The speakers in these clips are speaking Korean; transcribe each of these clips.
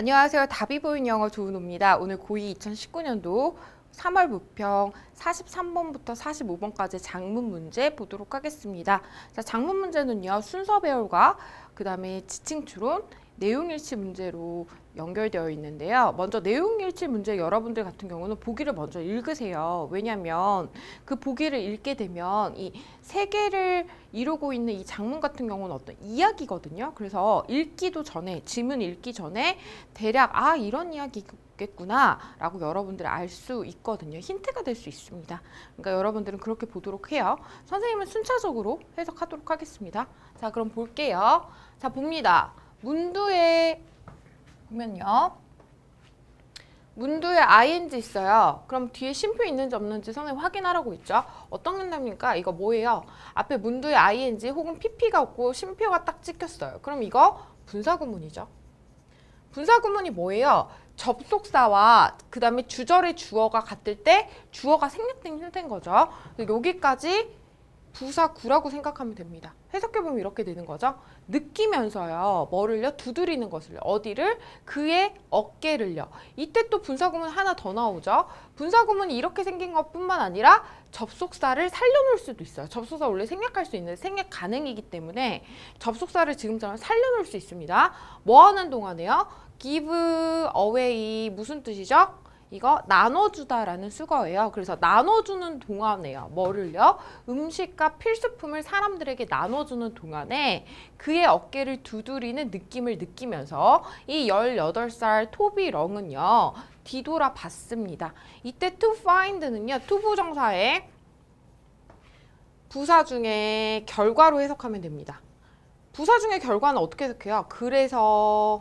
안녕하세요. 답이 보이는 영어 조은호입니다. 오늘 고2 2019년도 3월 부평 43번부터 45번까지 장문 문제 보도록 하겠습니다. 자, 장문 문제는요. 순서 배열과 그 다음에 지칭 추론, 내용일치 문제로 연결되어 있는데요. 먼저 내용일치 문제 여러분들 같은 경우는 보기를 먼저 읽으세요. 왜냐하면 그 보기를 읽게 되면 이 세 개를 이루고 있는 이 장문 같은 경우는 어떤 이야기거든요. 그래서 읽기도 전에, 지문 읽기 전에 대략 이런 이야기겠구나 라고 여러분들이 알 수 있거든요. 힌트가 될 수 있습니다. 그러니까 여러분들은 그렇게 보도록 해요. 선생님은 순차적으로 해석하도록 하겠습니다. 자, 그럼 볼게요. 자, 봅니다. 문두에 보면요. 문두에 ing 있어요. 그럼 뒤에 쉼표 있는지 없는지 선생님 확인하라고 있죠. 어떤 건답니까? 이거 뭐예요? 앞에 문두에 ing 혹은 pp가 없고 쉼표가 딱 찍혔어요. 그럼 이거 분사구문이죠. 분사구문이 뭐예요? 접속사와 그 다음에 주절의 주어가 같을 때 주어가 생략된 형태인 거죠. 여기까지 부사구라고 생각하면 됩니다. 해석해보면 이렇게 되는 거죠. 느끼면서요. 뭐를요? 두드리는 것을요. 어디를? 그의 어깨를요. 이때 또 분사구문 하나 더 나오죠. 분사구문이 이렇게 생긴 것뿐만 아니라 접속사를 살려놓을 수도 있어요. 접속사 원래 생략할 수 있는데 생략 가능이기 때문에 접속사를 지금처럼 살려놓을 수 있습니다. 뭐 하는 동안에요? give away 무슨 뜻이죠? 이거 나눠주다라는 수거예요. 그래서 나눠주는 동안에요. 뭐를요? 음식과 필수품을 사람들에게 나눠주는 동안에 그의 어깨를 두드리는 느낌을 느끼면서 이 18살 토비 렁은요. 뒤돌아 봤습니다. 이때 to find는요. 투부정사의 부사 중에 결과로 해석하면 됩니다. 부사 중에 결과는 어떻게 해석해요? 그래서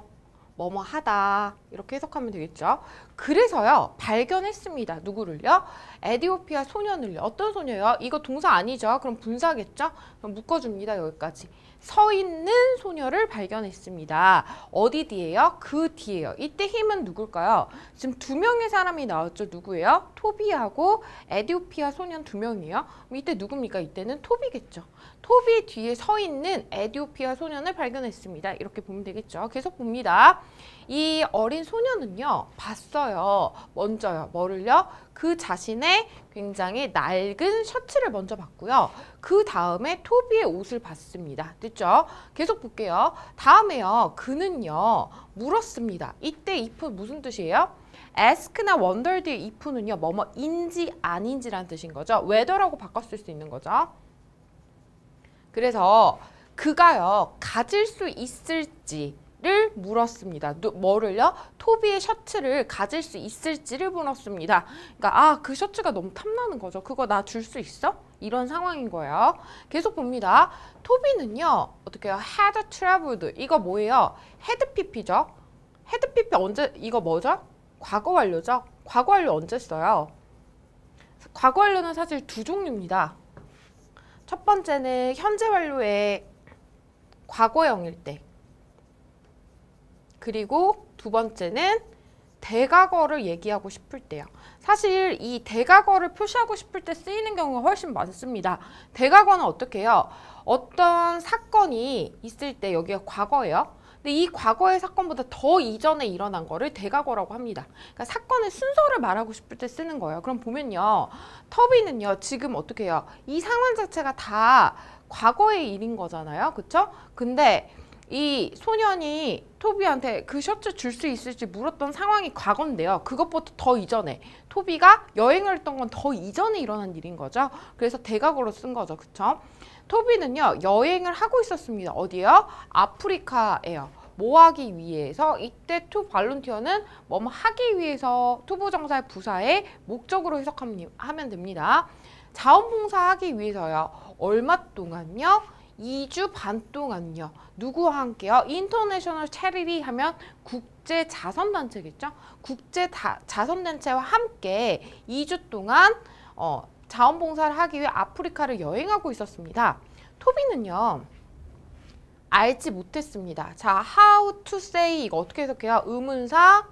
뭐뭐 하다 이렇게 해석하면 되겠죠. 그래서요 발견했습니다. 누구를요? 에디오피아 소년을요. 어떤 소녀요? 이거 동사 아니죠. 그럼 분사겠죠. 그럼 묶어줍니다. 여기까지. 서 있는 소녀를 발견했습니다. 어디 뒤에요? 그 뒤에요. 이때 힘은 누굴까요? 지금 두 명의 사람이 나왔죠. 누구예요? 토비하고 에디오피아 소년 두 명이에요. 이때 누굽니까? 이때는 토비겠죠. 토비 뒤에 서 있는 에디오피아 소년을 발견했습니다. 이렇게 보면 되겠죠. 계속 봅니다. 이 어린 소년은요. 봤어요. 먼저요. 뭐를요? 그 자신의 굉장히 낡은 셔츠를 먼저 봤고요. 그 다음에 토비의 옷을 봤습니다. 됐죠? 계속 볼게요. 다음에요. 그는요. 물었습니다. 이때 if 무슨 뜻이에요? ask나 wondered의 if는요. 뭐뭐인지 아닌지라는 뜻인 거죠. whether라고 바꿨을 수 있는 거죠. 그래서 그가요. 가질 수 있을지를 물었습니다. 뭐를요? 토비의 셔츠를 가질 수 있을지를 물었습니다. 그러니까 그 셔츠가 너무 탐나는 거죠. 그거 나 줄 수 있어? 이런 상황인 거예요. 계속 봅니다. 토비는요. 어떻게 해요? had traveled. 이거 뭐예요? had pp죠. had pp 언제 이거 뭐죠? 과거 완료죠. 과거 완료 언제 써요? 과거 완료는 사실 두 종류입니다. 첫 번째는 현재 완료의 과거형일 때. 그리고 두 번째는 대과거를 얘기하고 싶을 때요. 사실 이 대과거를 표시하고 싶을 때 쓰이는 경우가 훨씬 많습니다. 대과거는 어떻게 해요? 어떤 사건이 있을 때 여기가 과거예요. 근데 이 과거의 사건보다 더 이전에 일어난 거를 대과거라고 합니다. 그러니까 사건의 순서를 말하고 싶을 때 쓰는 거예요. 그럼 보면요. 터비는요. 지금 어떻게 해요? 이 상황 자체가 다 과거의 일인 거잖아요. 그쵸? 근데 이 소년이 토비한테 그 셔츠 줄 수 있을지 물었던 상황이 과거인데요. 그것보다 더 이전에 토비가 여행을 했던 건 더 이전에 일어난 일인 거죠. 그래서 대과거로 쓴 거죠. 그쵸? 토비는요. 여행을 하고 있었습니다. 어디요? 아프리카예요. 뭐 하기 위해서? 이때 to 발론티어는 뭐뭐 하기 위해서 투부정사의 부사의 목적으로 해석하면 됩니다. 자원봉사 하기 위해서요. 얼마 동안요? 2주 반 동안요. 누구와 함께요? 인터내셔널 체리티 하면 국제 자선단체겠죠? 국제 자선단체와 함께 2주 동안 자원봉사를 하기 위해 아프리카를 여행하고 있었습니다. 토비는요. 알지 못했습니다. 자, how to say 이거 어떻게 해석해요? 의문사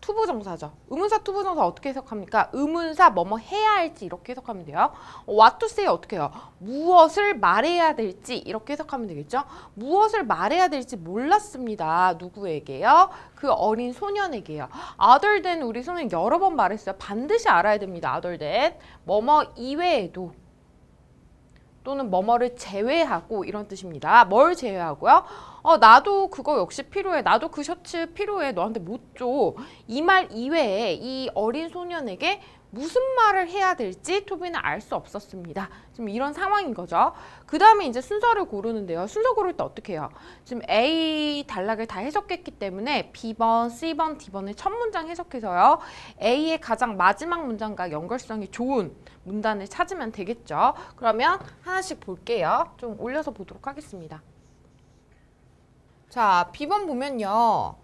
투부정사죠. 의문사 투부정사 어떻게 해석합니까? 의문사 뭐뭐 해야 할지 이렇게 해석하면 돼요. what to say 어떻게 해요? 무엇을 말해야 될지 이렇게 해석하면 되겠죠. 무엇을 말해야 될지 몰랐습니다. 누구에게요? 그 어린 소년에게요. other than 우리 선생님 여러 번 말했어요. 반드시 알아야 됩니다. other than 뭐뭐 이외에도 또는 뭐뭐를 제외하고 이런 뜻입니다. 뭘 제외하고요? 나도 그거 역시 필요해. 나도 그 셔츠 필요해. 너한테 못 줘. 이 말 이외에 이 어린 소년에게 무슨 말을 해야 될지 토비는 알 수 없었습니다. 지금 이런 상황인 거죠. 그 다음에 이제 순서를 고르는데요. 순서 고를 때 어떻게 해요? 지금 A 단락을 다 해석했기 때문에 B번, C번, D번을 첫 문장 해석해서요. A의 가장 마지막 문장과 연결성이 좋은 문단을 찾으면 되겠죠. 그러면 하나씩 볼게요. 좀 올려서 보도록 하겠습니다. 자, B번 보면요.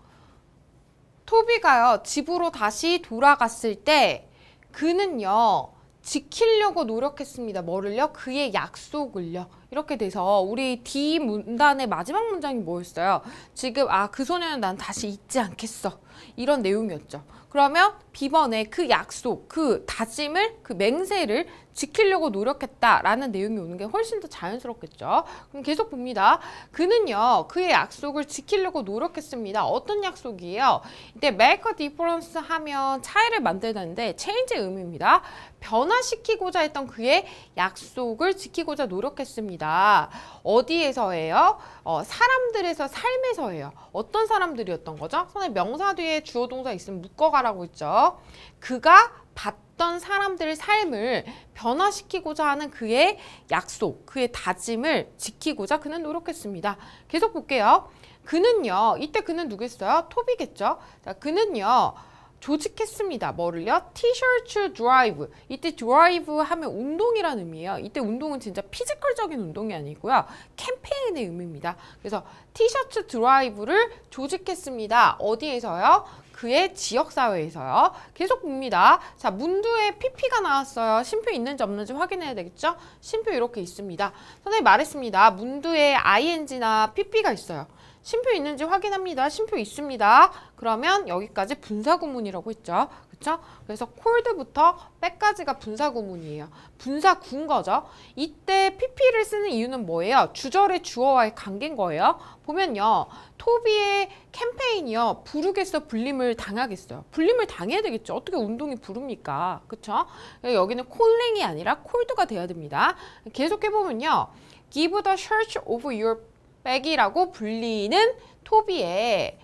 토비가요. 집으로 다시 돌아갔을 때 그는요. 지키려고 노력했습니다. 뭐를요? 그의 약속을요. 이렇게 돼서 우리 D 문단의 마지막 문장이 뭐였어요? 지금 그 소년은 난 다시 잊지 않겠어. 이런 내용이었죠. 그러면 B번에 그 약속, 그 다짐을, 그 맹세를 지키려고 노력했다라는 내용이 오는 게 훨씬 더 자연스럽겠죠. 그럼 계속 봅니다. 그는요, 그의 약속을 지키려고 노력했습니다. 어떤 약속이에요? 이때 make a difference 하면 차이를 만들다는데 change의 의미입니다. 변화시키고자 했던 그의 약속을 지키고자 노력했습니다. 어디에서예요? 사람들에서 삶에서예요. 어떤 사람들이었던 거죠? 선생님 명사 뒤에 주어 동사 있으면 묶어가라고 했죠. 그가 봤던 사람들의 삶을 변화시키고자 하는 그의 약속, 그의 다짐을 지키고자 그는 노력했습니다. 계속 볼게요. 그는요, 이때 그는 누구였어요? 토비겠죠? 자, 그는요, 조직했습니다. 뭐를요? 티셔츠 드라이브. 이때 드라이브 하면 운동이라는 의미예요. 이때 운동은 진짜 피지컬적인 운동이 아니고요. 캠페인의 의미입니다. 그래서 티셔츠 드라이브를 조직했습니다. 어디에서요? 그의 지역사회에서요. 계속 봅니다. 자, 문두에 PP가 나왔어요. 쉼표 있는지 없는지 확인해야 되겠죠? 쉼표 이렇게 있습니다. 선생님이 말했습니다. 문두에 ing나 PP가 있어요. 쉼표 있는지 확인합니다. 쉼표 있습니다. 그러면 여기까지 분사구문이라고 했죠. 그쵸? 그래서 콜드부터 백까지가 분사구문이에요. 분사구인 거죠. 이때 PP를 쓰는 이유는 뭐예요? 주절의 주어와의 관계인 거예요. 보면요. 토비의 캠페인이요. 부르겠어, 불림을 당하겠어요. 불림을 당해야 되겠죠. 어떻게 운동이 부릅니까? 그쵸? 여기는 콜링이 아니라 콜드가 돼야 됩니다. 계속해보면요. Give the shirt over your 백이라고 불리는 토비의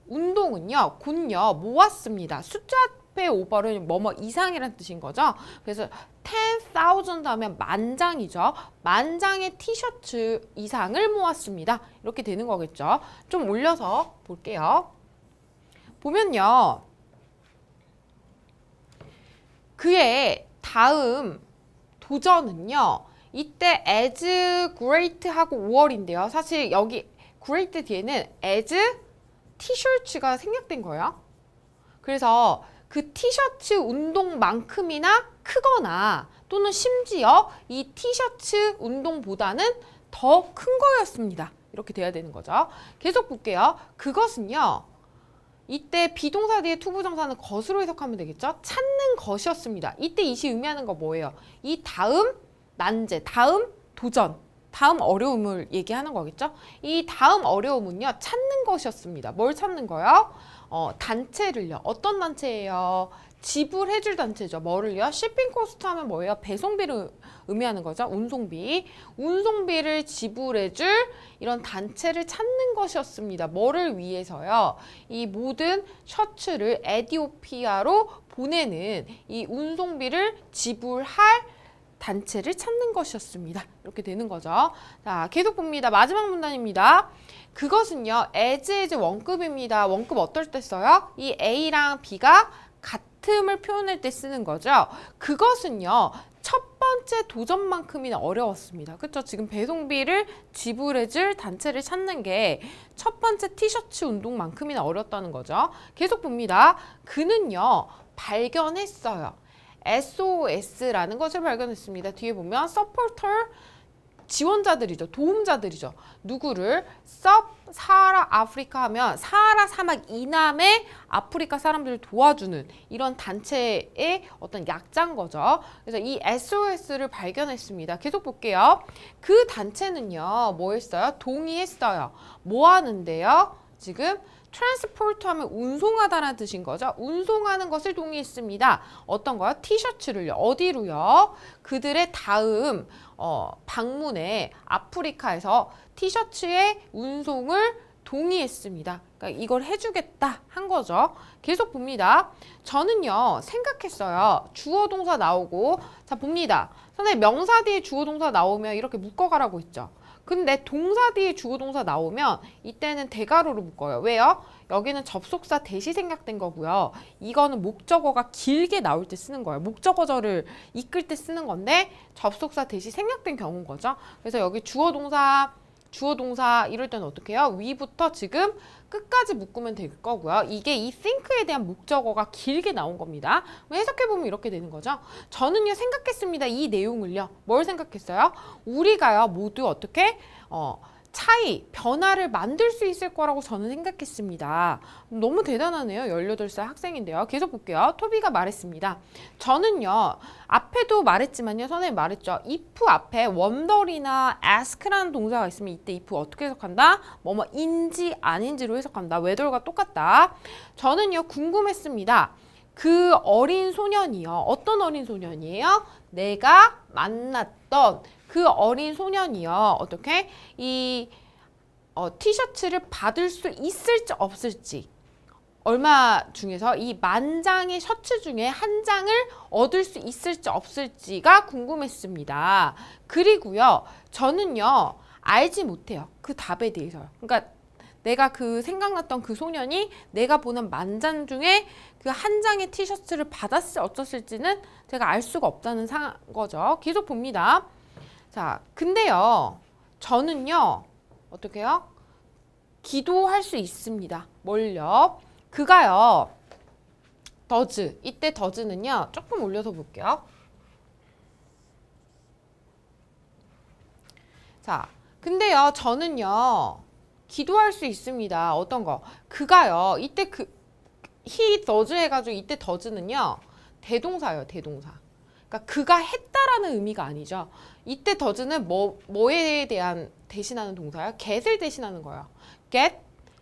운동은요, 곧요, 모았습니다. 숫자 앞에 오버는 뭐뭐 이상이라는 뜻인 거죠. 그래서 10,000 하면 만장이죠. 만장의 티셔츠 이상을 모았습니다. 이렇게 되는 거겠죠. 좀 올려서 볼게요. 보면요, 그의 다음 도전은요, 이때 as great 하고 5월인데요. 사실 여기 great 뒤에는 as 티셔츠가 생략된 거예요. 그래서 그 티셔츠 운동만큼이나 크거나 또는 심지어 이 티셔츠 운동보다는 더 큰 거였습니다. 이렇게 돼야 되는 거죠. 계속 볼게요. 그것은요. 이때 비동사 뒤에 투부정사는 것으로 해석하면 되겠죠. 찾는 것이었습니다. 이때 이시 의미하는 거 뭐예요? 이 다음 난제, 다음 도전, 다음 어려움을 얘기하는 거겠죠? 이 다음 어려움은요, 찾는 것이었습니다. 뭘 찾는 거요? 단체를요. 어떤 단체예요? 지불해줄 단체죠. 뭐를요? shipping cost 하면 뭐예요? 배송비를 의미하는 거죠. 운송비. 운송비를 지불해줄 이런 단체를 찾는 것이었습니다. 뭐를 위해서요? 이 모든 셔츠를 에티오피아로 보내는 이 운송비를 지불할 단체를 찾는 것이었습니다. 이렇게 되는 거죠. 자, 계속 봅니다. 마지막 문단입니다. 그것은요, as 원급입니다. 원급 어떨 때 써요? 이 A랑 B가 같음을 표현할 때 쓰는 거죠. 그것은요, 첫 번째 도전만큼이나 어려웠습니다. 그렇죠? 지금 배송비를 지불해줄 단체를 찾는 게 첫 번째 티셔츠 운동만큼이나 어렵다는 거죠. 계속 봅니다. 그는요, 발견했어요. SOS라는 것을 발견했습니다. 뒤에 보면 supporter 지원자들이죠. 도움자들이죠. 누구를? 서브사하라 아프리카 하면 사하라 사막 이남의 아프리카 사람들을 도와주는 이런 단체의 어떤 약자인 거죠. 그래서 이 SOS를 발견했습니다. 계속 볼게요. 그 단체는요. 뭐 했어요? 동의했어요. 뭐 하는데요? 지금 트랜스포트 하면 운송하다라는 뜻인 거죠. 운송하는 것을 동의했습니다. 어떤 거요? 티셔츠를요. 어디로요? 그들의 다음 방문에 아프리카에서 티셔츠의 운송을 동의했습니다. 그러니까 이걸 해주겠다 한 거죠. 계속 봅니다. 저는요 생각했어요. 주어 동사 나오고 자 봅니다. 선생님 명사 뒤에 주어 동사 나오면 이렇게 묶어가라고 했죠. 근데 동사 뒤에 주어 동사 나오면 이때는 대가로로 묶어요. 왜요? 여기는 접속사 대시 생략된 거고요. 이거는 목적어가 길게 나올 때 쓰는 거예요. 목적어절을 이끌 때 쓰는 건데 접속사 대시 생략된 경우인 거죠. 그래서 여기 주어 동사 이럴 때는 어떻게 해요? 위부터 지금 끝까지 묶으면 될 거고요. 이게 이 think에 대한 목적어가 길게 나온 겁니다. 해석해보면 이렇게 되는 거죠. 저는요 생각했습니다. 이 내용을요. 뭘 생각했어요? 우리가요 모두 어떻게 차이, 변화를 만들 수 있을 거라고 저는 생각했습니다. 너무 대단하네요. 18살 학생인데요. 계속 볼게요. 토비가 말했습니다. 저는요. 앞에도 말했지만요. 선생님 말했죠. if 앞에 wonder이나 ask라는 동사가 있으면 이때 if 어떻게 해석한다? 뭐뭐인지 아닌지로 해석한다. whether가 똑같다. 저는요. 궁금했습니다. 그 어린 소년이요. 어떤 어린 소년이에요? 내가 만났던 그 어린 소년이요. 어떻게? 이 티셔츠를 받을 수 있을지 없을지 얼마 중에서 이 만장의 셔츠 중에 한 장을 얻을 수 있을지 없을지가 궁금했습니다. 그리고요. 저는요. 알지 못해요. 그 답에 대해서요. 그러니까 내가 그 생각났던 그 소년이 내가 보는 만장 중에 그 한 장의 티셔츠를 받았을 어쩌을지는 제가 알 수가 없다는 거죠. 계속 봅니다. 자, 근데요. 저는요. 어떻게 해요? 기도할 수 있습니다. 뭘요? 그가요. does. 이때 does는요. 조금 올려서 볼게요. 자, 근데요. 저는요. 기도할 수 있습니다. 어떤 거? 그가요. 이때 he does 해가지고 이때 does는요. 대동사예요. 대동사. 그러니까 그가 했다라는 의미가 아니죠. 이때 does는 뭐에 대한 대신하는 동사예요? get을 대신하는 거예요. get,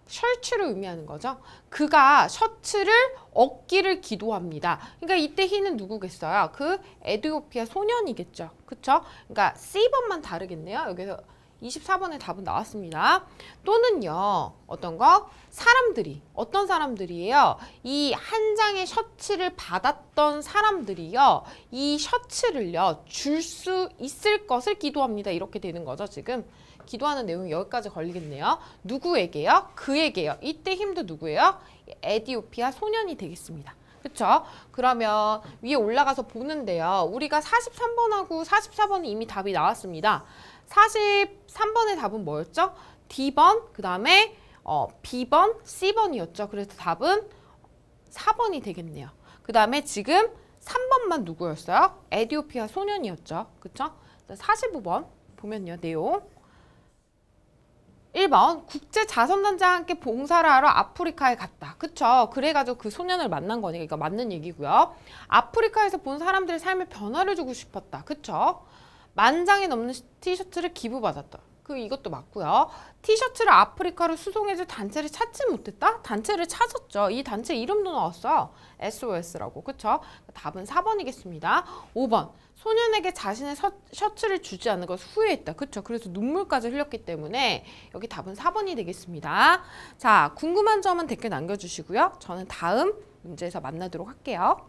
셔츠를 의미하는 거죠. 그가 셔츠를 얻기를 기도합니다. 그러니까 이때 he는 누구겠어요? 그 에티오피아 소년이겠죠. 그쵸? 그러니까 C번만 다르겠네요. 여기서 24번의 답은 나왔습니다. 또는요. 어떤 거? 사람들이. 어떤 사람들이에요? 이 한 장의 셔츠를 받았던 사람들이요. 이 셔츠를요. 줄 수 있을 것을 기도합니다. 이렇게 되는 거죠. 지금 기도하는 내용이 여기까지 걸리겠네요. 누구에게요? 그에게요. 이때 힘도 누구예요? 에티오피아 소년이 되겠습니다. 그쵸? 그러면 위에 올라가서 보는데요. 우리가 43번하고 44번이 이미 답이 나왔습니다. 43번의 답은 뭐였죠? D번, 그 다음에 B번, C번이었죠. 그래서 답은 4번이 되겠네요. 그 다음에 지금 3번만 누구였어요? 에티오피아 소년이었죠. 그쵸? 45번 보면요. 내용. 1번 국제자선단체와 함께 봉사를 하러 아프리카에 갔다. 그쵸? 그래가지고 그 소년을 만난 거니까 이거 맞는 얘기고요. 아프리카에서 본 사람들의 삶에 변화를 주고 싶었다. 그쵸? 만장이 넘는 티셔츠를 기부받았다. 이것도 맞고요. 티셔츠를 아프리카로 수송해줄 단체를 찾지 못했다? 단체를 찾았죠. 이 단체 이름도 나왔어요. SOS라고. 그쵸? 답은 4번이겠습니다. 5번. 소년에게 자신의 셔츠를 주지 않는 것을 후회했다. 그쵸? 그래서 눈물까지 흘렸기 때문에 여기 답은 4번이 되겠습니다. 자, 궁금한 점은 댓글 남겨주시고요. 저는 다음 문제에서 만나도록 할게요.